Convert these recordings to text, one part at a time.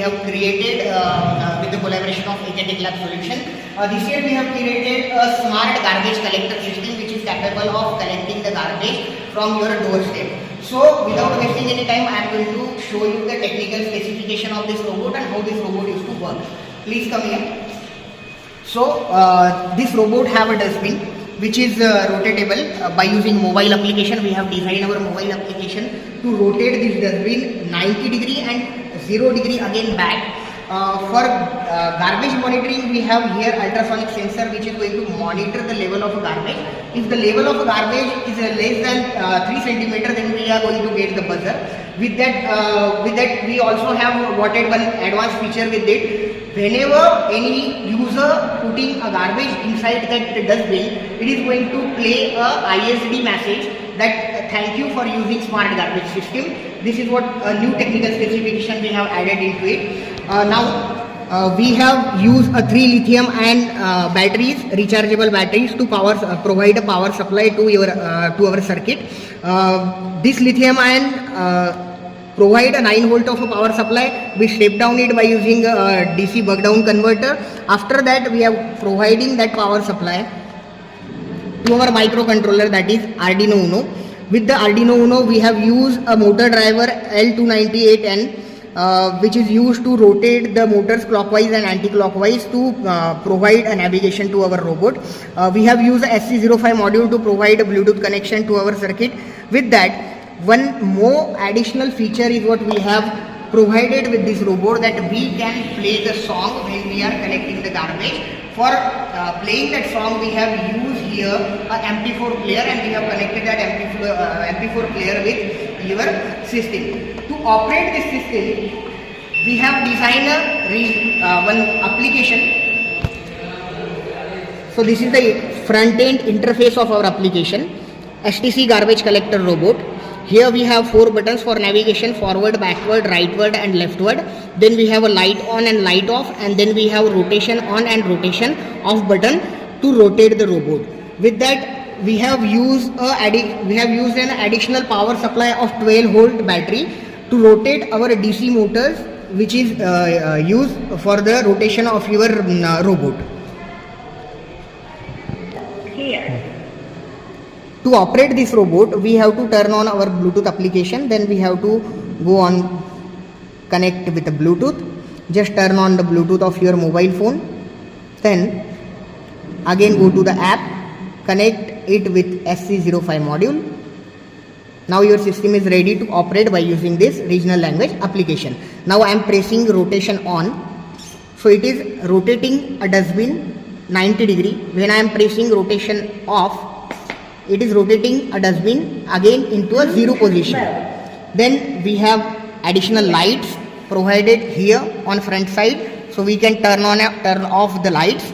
have created with the collaboration of Agentic Lab Solution. This year we have created a smart garbage collector system which is capable of collecting the garbage from your doorstep. So without wasting any time, I am going to show you the technical specification of this robot and how this robot is to work. Please come here. So this robot have a dustbin which is rotatable by using mobile application. We have designed our mobile application to rotate this dustbin 90 degree and 0 degree again back. For garbage monitoring, we have here ultrasonic sensor which is going to monitor the level of garbage. If the level of garbage is less than 3 centimeter, then we are going to get the buzzer. With that we also have one advanced feature with it. Whenever any user putting a garbage inside that dustbin, it is going to play a ISD message that thank you for using smart garbage system. This is what a new technical specification we have added into it. Now we have used a 3 lithium and batteries, rechargeable batteries to provide a power supply to our circuit. This lithium ion provide a 9 volt of a power supply. We step down it by using a DC buck down converter. After that we are providing that power supply to our microcontroller, that is Arduino Uno. With the Arduino Uno we have used a motor driver L298N which is used to rotate the motors clockwise and anti-clockwise to provide a navigation to our robot. We have used a SC05 module to provide a Bluetooth connection to our circuit. With that, one more additional feature is what we have provided with this robot, that we can play the song when we are collecting the garbage. For playing that song, we have used here a MP4 player, and we have connected that MP4 player with your system. To operate this system, we have designed one application. So this is the front end interface of our application, STC garbage collector robot. Here we have 4 buttons for navigation: forward, backward, rightward and leftward. Then we have a light on and light off, and then we have rotation on and rotation off button to rotate the robot. With that, we have used an additional power supply of 12 volt battery to rotate our DC motors, which is used for the rotation of your robot. Here. To operate this robot, we have to turn on our Bluetooth application. Then we have to go on connect with the Bluetooth. Just turn on the Bluetooth of your mobile phone. Then again go to the app, connect it with SC05 module. Now your system is ready to operate by using this regional language application. Now I am pressing rotation on. So it is rotating a dustbin 90 degree. When I am pressing rotation off, it is rotating a dustbin again into a 0 position. Then we have additional lights provided here on front side, so we can turn on and turn off the lights.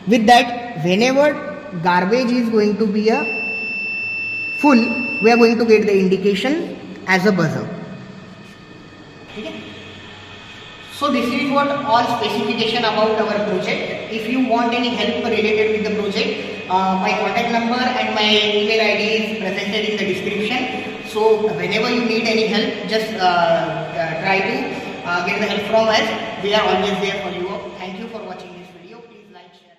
With that, whenever garbage is going to be full, we are going to get the indication as a buzzer. Okay. So this is what all specification about our project. If you want any help related with the project, my contact number and my email ID is presented in the description. So whenever you need any help, just try to get the help from us. We are always there for you. Thank you for watching this video. Please like, share.